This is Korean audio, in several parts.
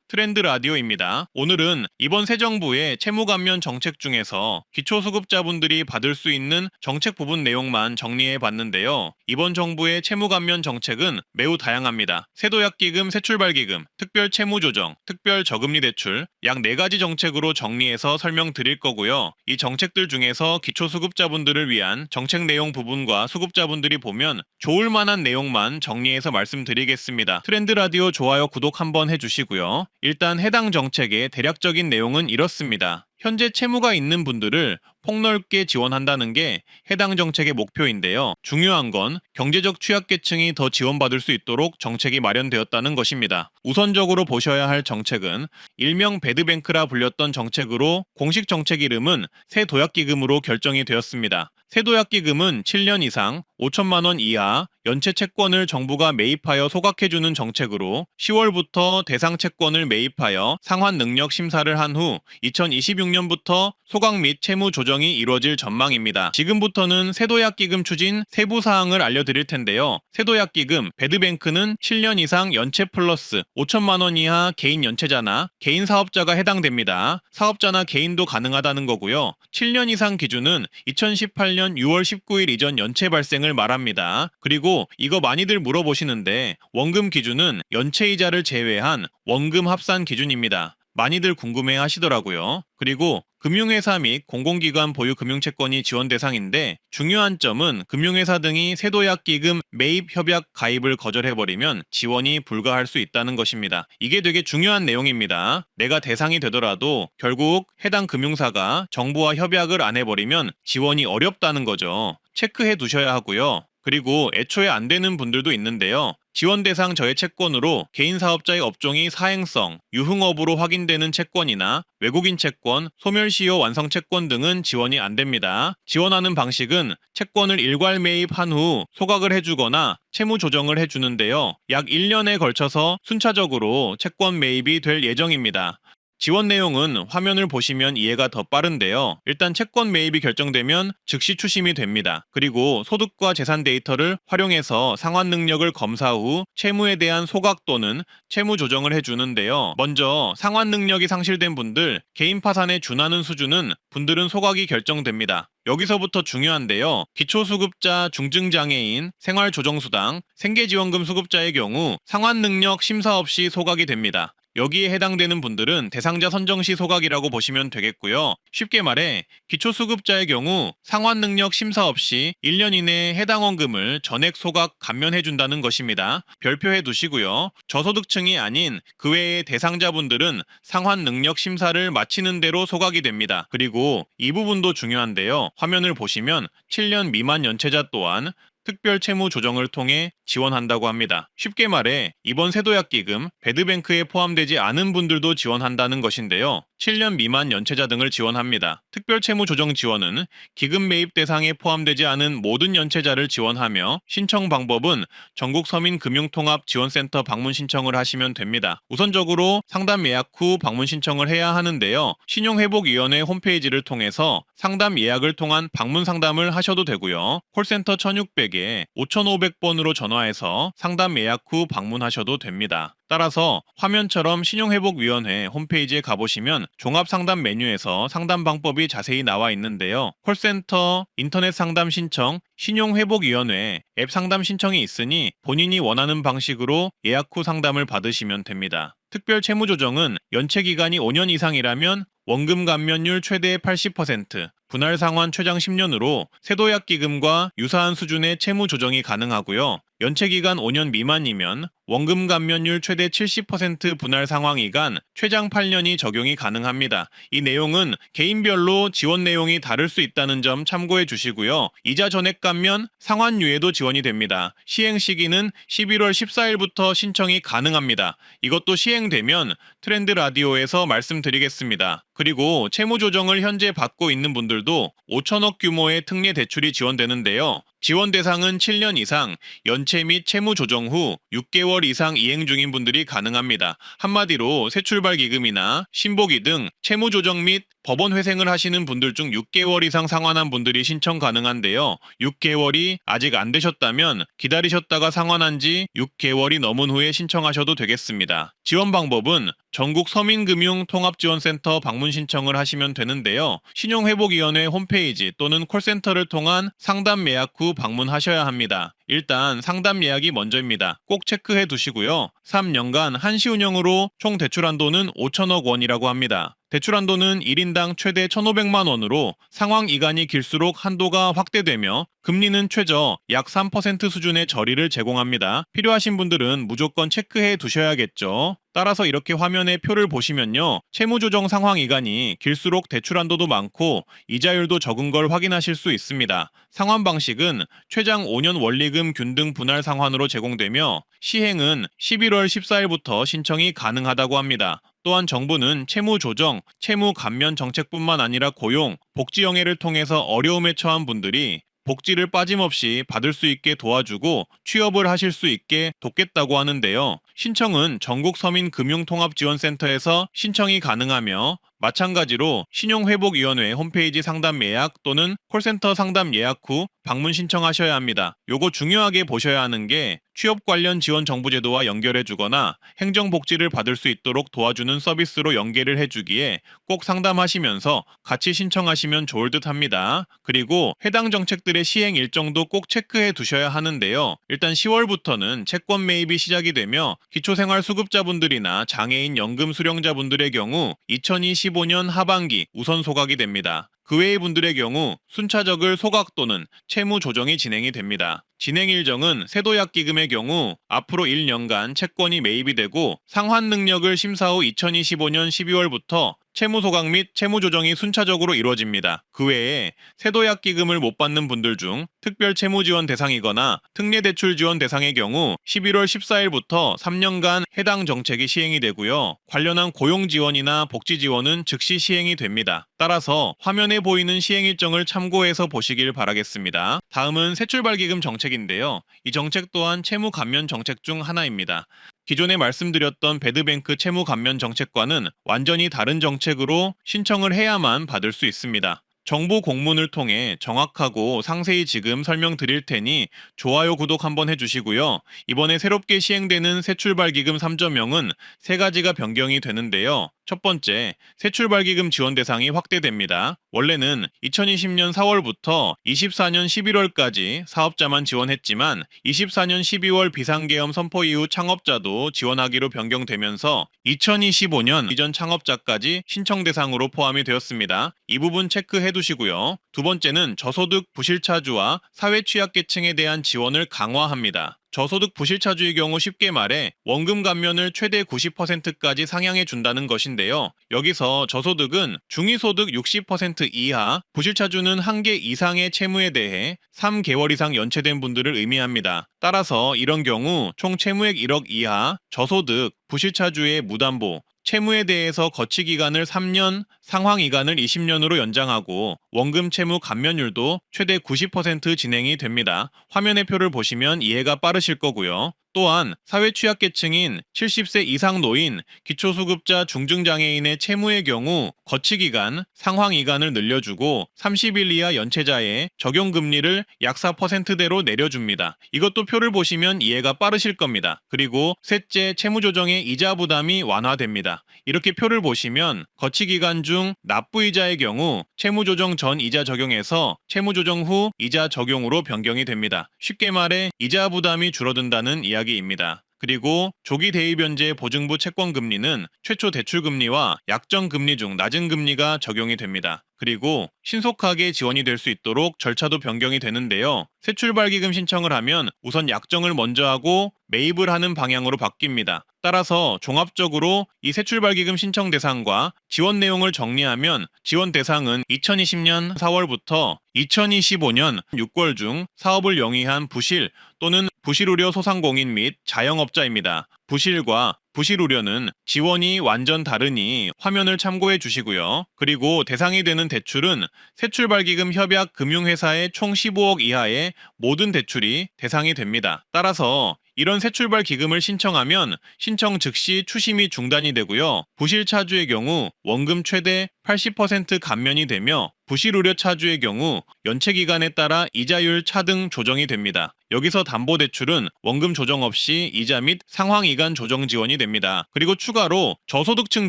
트렌드 라디오입니다. 오늘은 이번 새 정부의 채무 감면 정책 중에서 기초수급자분들이 받을 수 있는 정책 부분 내용만 정리해 봤는데요. 이번 정부의 채무 감면 정책은 매우 다양합니다. 세도약기금, 새출발기금, 특별채무조정, 특별저금리 대출 약 4가지 정책으로 정리해서 설명드릴 거고요. 이 정책들 중에서 기초수급자분들을 위한 정책 내용 부분과 수급자분들이 보면 좋을 만한 내용만 정리해서 말씀드리겠습니다. 트렌드 라디오 좋아요, 구독 한번 해주시고요. 일단 해당 정책의 대략적인 내용은 이렇습니다. 현재 채무가 있는 분들을 폭넓게 지원한다는 게 해당 정책의 목표인데요. 중요한 건 경제적 취약계층이 더 지원받을 수 있도록 정책이 마련되었다는 것입니다. 우선적으로 보셔야 할 정책은 일명 배드뱅크라 불렸던 정책으로 공식 정책 이름은 새도약기금으로 결정이 되었습니다. 새도약기금은 7년 이상 5천만 원 이하 연체 채권을 정부가 매입하여 소각해주는 정책으로 10월부터 대상 채권을 매입하여 상환 능력 심사를 한 후 2026년부터 소각 및 채무 조정이 이루어질 전망입니다. 지금부터는 새도약기금 추진 세부 사항을 알려드릴 텐데요. 새도약기금, 배드뱅크는 7년 이상 연체 플러스 5천만 원 이하 개인 연체자나 개인 사업자가 해당됩니다. 사업자나 개인도 가능하다는 거고요. 7년 이상 기준은 2018년 6월 19일 이전 연체 발생을 말합니다. 그리고 이거 많이들 물어보시는데 원금 기준은 연체이자를 제외한 원금 합산 기준입니다. 많이들 궁금해 하시더라고요. 그리고 금융회사 및 공공기관 보유 금융채권이 지원 대상인데 중요한 점은 금융회사 등이 새도약기금 매입 협약 가입을 거절해버리면 지원이 불가할 수 있다는 것입니다. 이게 되게 중요한 내용입니다. 내가 대상이 되더라도 결국 해당 금융사가 정부와 협약을 안 해버리면 지원이 어렵다는 거죠. 체크해 두셔야 하고요. 그리고 애초에 안 되는 분들도 있는데요. 지원 대상 저해 채권으로 개인 사업자의 업종이 사행성, 유흥업으로 확인되는 채권이나 외국인 채권, 소멸시효 완성 채권 등은 지원이 안 됩니다. 지원하는 방식은 채권을 일괄 매입한 후 소각을 해주거나 채무 조정을 해주는데요. 약 1년에 걸쳐서 순차적으로 채권 매입이 될 예정입니다. 지원 내용은 화면을 보시면 이해가 더 빠른데요. 일단 채권 매입이 결정되면 즉시 추심이 됩니다. 그리고 소득과 재산 데이터를 활용해서 상환 능력을 검사 후 채무에 대한 소각 또는 채무 조정을 해주는데요. 먼저 상환 능력이 상실된 분들, 개인 파산에 준하는 수준은 분들은 소각이 결정됩니다. 여기서부터 중요한데요. 기초수급자, 중증장애인, 생활조정수당, 생계지원금 수급자의 경우 상환 능력 심사 없이 소각이 됩니다. 여기에 해당되는 분들은 대상자 선정 시 소각이라고 보시면 되겠고요. 쉽게 말해 기초수급자의 경우 상환 능력 심사 없이 1년 이내에 해당 원금을 전액 소각 감면해준다는 것입니다. 별표해 두시고요. 저소득층이 아닌 그 외의 대상자분들은 상환 능력 심사를 마치는 대로 소각이 됩니다. 그리고 이 부분도 중요한데요. 화면을 보시면 7년 미만 연체자 또한 특별 채무 조정을 통해 지원한다고 합니다. 쉽게 말해 이번 새도약기금, 배드뱅크에 포함되지 않은 분들도 지원한다는 것인데요. 7년 미만 연체자 등을 지원합니다. 특별 채무 조정 지원은 기금 매입 대상에 포함되지 않은 모든 연체자를 지원하며 신청 방법은 전국서민금융통합지원센터 방문 신청을 하시면 됩니다. 우선적으로 상담 예약 후 방문 신청을 해야 하는데요. 신용회복위원회 홈페이지를 통해서 상담 예약을 통한 방문 상담을 하셔도 되고요. 콜센터 1600에 5500번으로 전화해서 상담 예약 후 방문하셔도 됩니다. 따라서 화면처럼 신용회복위원회 홈페이지에 가보시면 종합상담 메뉴에서 상담 방법이 자세히 나와 있는데요. 콜센터, 인터넷 상담 신청, 신용회복위원회 앱 상담 신청이 있으니 본인이 원하는 방식으로 예약 후 상담을 받으시면 됩니다. 특별 채무조정은 연체 기간이 5년 이상이라면 원금 감면율 최대 80%, 분할 상환 최장 10년으로 새도약기금과 유사한 수준의 채무 조정이 가능하고요. 연체 기간 5년 미만이면 원금 감면율 최대 70% 분할 상환기간 최장 8년이 적용이 가능합니다. 이 내용은 개인별로 지원 내용이 다를 수 있다는 점 참고해 주시고요. 이자 전액 감면, 상환유예도 지원이 됩니다. 시행 시기는 11월 14일부터 신청이 가능합니다. 이것도 시행되면 트렌드 라디오에서 말씀드리겠습니다. 그리고 채무 조정을 현재 받고 있는 분들도 5천억 규모의 특례 대출이 지원되는데요. 지원 대상은 7년 이상, 연체 및 채무 조정 후 6개월 이상 이행 중인 분들이 가능합니다. 한마디로 새출발 기금이나 신보기 등 채무 조정 및 법원 회생을 하시는 분들 중 6개월 이상 상환한 분들이 신청 가능한데요. 6개월이 아직 안 되셨다면 기다리셨다가 상환한 지 6개월이 넘은 후에 신청하셔도 되겠습니다. 지원 방법은 전국 서민금융통합지원센터 방문 신청을 하시면 되는데요. 신용회복위원회 홈페이지 또는 콜센터를 통한 상담 예약 후 방문하셔야 합니다. 일단 상담 예약이 먼저입니다. 꼭 체크해 두시고요. 3년간 한시 운영으로 총 대출 한도는 5천억 원이라고 합니다. 대출 한도는 1인당 최대 1,500만 원으로 상환 기간이 길수록 한도가 확대되며 금리는 최저 약 3% 수준의 저리를 제공합니다. 필요하신 분들은 무조건 체크해 두셔야겠죠. 따라서 이렇게 화면에 표를 보시면요. 채무조정 상환 기간이 길수록 대출 한도도 많고 이자율도 적은 걸 확인하실 수 있습니다. 상환 방식은 최장 5년 원리금 균등 분할 상환으로 제공되며 시행은 11월 14일부터 신청이 가능하다고 합니다. 또한 정부는 채무 조정, 채무 감면 정책뿐만 아니라 고용, 복지 영해를 통해서 어려움에 처한 분들이 복지를 빠짐없이 받을 수 있게 도와주고 취업을 하실 수 있게 돕겠다고 하는데요. 신청은 전국 서민금융통합지원센터에서 신청이 가능하며 마찬가지로 신용회복위원회 홈페이지 상담 예약 또는 콜센터 상담 예약 후 방문 신청하셔야 합니다. 요거 중요하게 보셔야 하는 게 취업 관련 지원 정부제도와 연결해주거나 행정복지를 받을 수 있도록 도와주는 서비스로 연계를 해주기에 꼭 상담하시면서 같이 신청하시면 좋을 듯 합니다. 그리고 해당 정책들의 시행 일정도 꼭 체크해 두셔야 하는데요. 일단 10월부터는 채권 매입이 시작이 되며 기초생활수급자분들이나 장애인 연금 수령자분들의 경우 2025년 하반기 우선 소각이 됩니다. 그 외의 분들의 경우 순차적을 소각 또는 채무 조정이 진행이 됩니다. 진행 일정은 세도약기금의 경우 앞으로 1년간 채권이 매입이 되고 상환 능력을 심사 후 2025년 12월부터 채무 소각 및 채무 조정이 순차적으로 이루어집니다. 그 외에 세도약기금을 못 받는 분들 중 특별 채무 지원 대상이거나 특례 대출 지원 대상의 경우 11월 14일부터 3년간 해당 정책이 시행이 되고요. 관련한 고용 지원이나 복지 지원은 즉시 시행이 됩니다. 따라서 화면에 보이는 시행 일정을 참고해서 보시길 바라겠습니다. 다음은 새출발기금 정책인데요. 이 정책 또한 채무 감면 정책 중 하나입니다. 기존에 말씀드렸던 배드뱅크 채무 감면 정책과는 완전히 다른 정책으로 신청을 해야만 받을 수 있습니다. 정부 공문을 통해 정확하고 상세히 지금 설명드릴 테니 좋아요, 구독 한번 해주시고요. 이번에 새롭게 시행되는 새출발기금 3.0은 세 가지가 변경이 되는데요. 첫 번째, 새출발기금 지원 대상이 확대됩니다. 원래는 2020년 4월부터 24년 11월까지 사업자만 지원했지만 24년 12월 비상계엄 선포 이후 창업자도 지원하기로 변경되면서 2025년 이전 창업자까지 신청 대상으로 포함이 되었습니다. 이 부분 체크해 두시고요. 두 번째는 저소득 부실차주와 사회취약계층에 대한 지원을 강화합니다. 저소득 부실차주의 경우 쉽게 말해 원금 감면을 최대 90%까지 상향해 준다는 것인데요. 여기서 저소득은 중위소득 60% 이하, 부실차주는 1개 이상의 채무에 대해 3개월 이상 연체된 분들을 의미합니다. 따라서 이런 경우 총 채무액 1억 이하, 저소득, 부실차주의 무담보, 채무에 대해서 거치 기간을 3년, 상환 기간을 20년으로 연장하고 원금 채무 감면율도 최대 90% 진행이 됩니다. 화면의 표를 보시면 이해가 빠르실 거고요. 또한 사회취약계층인 70세 이상 노인, 기초수급자 중증장애인의 채무의 경우 거치기간, 상환기간을 늘려주고 30일 이하 연체자의 적용금리를 약 4%대로 내려줍니다. 이것도 표를 보시면 이해가 빠르실 겁니다. 그리고 셋째, 채무조정의 이자 부담이 완화됩니다. 이렇게 표를 보시면 거치기간 중 납부이자의 경우 채무조정 전 이자 적용에서 채무조정 후 이자 적용으로 변경이 됩니다. 쉽게 말해 이자 부담이 줄어든다는 이야기입니다. 그리고 조기 대입 연재 보증부 채권 금리는 최초 대출 금리와 약정 금리 중 낮은 금리가 적용이 됩니다. 그리고 신속하게 지원이 될 수 있도록 절차도 변경이 되는데요. 새출발기금 신청을 하면 우선 약정을 먼저 하고 매입을 하는 방향으로 바뀝니다. 따라서 종합적으로 이 새출발기금 신청 대상과 지원 내용을 정리하면 지원 대상은 2020년 4월부터 2025년 6개월 중 사업을 영위한 부실 또는 부실우려 소상공인 및 자영업자입니다. 부실과 부실우려는 지원이 완전 다르니 화면을 참고해 주시고요. 그리고 대상이 되는 대출은 새출발기금 협약 금융회사의 총 15억 이하의 모든 대출이 대상이 됩니다. 따라서 이런 새출발 기금을 신청하면 신청 즉시 추심이 중단이 되고요. 부실 차주의 경우 원금 최대 80% 감면이 되며 부실 우려 차주의 경우 연체 기간에 따라 이자율 차등 조정이 됩니다. 여기서 담보대출은 원금 조정 없이 이자 및 상환기간 조정 지원이 됩니다. 그리고 추가로 저소득층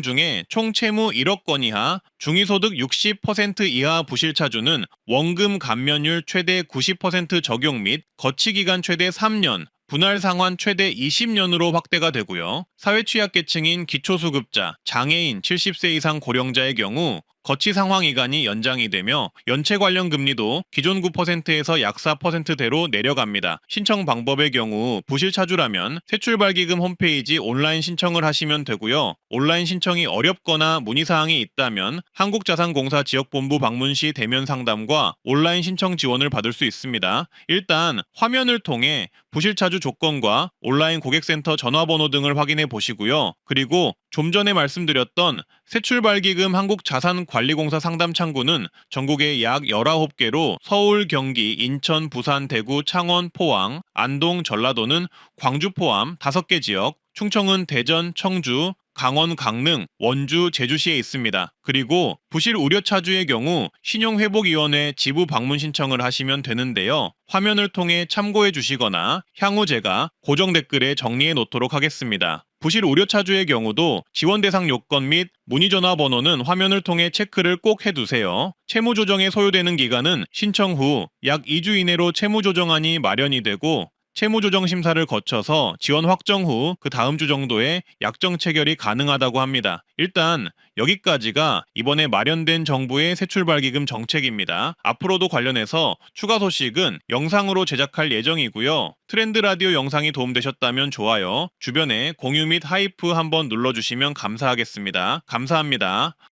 중에 총 채무 1억 건 이하, 중위소득 60% 이하 부실차주는 원금 감면율 최대 90% 적용 및 거치기간 최대 3년, 분할 상환 최대 20년으로 확대가 되고요. 사회취약계층인 기초수급자, 장애인, 70세 이상 고령자의 경우 거치 상환 기간이 연장이 되며 연체 관련 금리도 기존 9%에서 약 4%대로 내려갑니다. 신청 방법의 경우 부실 차주라면 새출발기금 홈페이지 온라인 신청을 하시면 되고요. 온라인 신청이 어렵거나 문의사항이 있다면 한국자산공사 지역본부 방문 시 대면 상담과 온라인 신청 지원을 받을 수 있습니다. 일단 화면을 통해 부실차주 조건과 온라인 고객센터 전화번호 등을 확인해 보시고요. 그리고 좀 전에 말씀드렸던 새출발기금 한국자산관리공사 상담창구는 전국에 약 19개로 서울, 경기, 인천, 부산, 대구, 창원, 포항, 안동, 전라도는 광주 포함 5개 지역, 충청은 대전, 청주, 강원, 강릉, 원주, 제주시에 있습니다. 그리고 부실 우려 차주의 경우 신용회복위원회 지부 방문 신청을 하시면 되는데요. 화면을 통해 참고해 주시거나 향후 제가 고정 댓글에 정리해 놓도록 하겠습니다. 부실 우려 차주의 경우도 지원 대상 요건 및 문의 전화 번호는 화면을 통해 체크를 꼭 해두세요. 채무 조정에 소요되는 기간은 신청 후 약 2주 이내로 채무 조정안이 마련이 되고 채무조정 심사를 거쳐서 지원 확정 후 그 다음 주 정도에 약정 체결이 가능하다고 합니다. 일단 여기까지가 이번에 마련된 정부의 새출발기금 정책입니다. 앞으로도 관련해서 추가 소식은 영상으로 제작할 예정이고요. 트렌드 라디오 영상이 도움되셨다면 좋아요, 주변에 공유 및 하이프 한번 눌러주시면 감사하겠습니다. 감사합니다.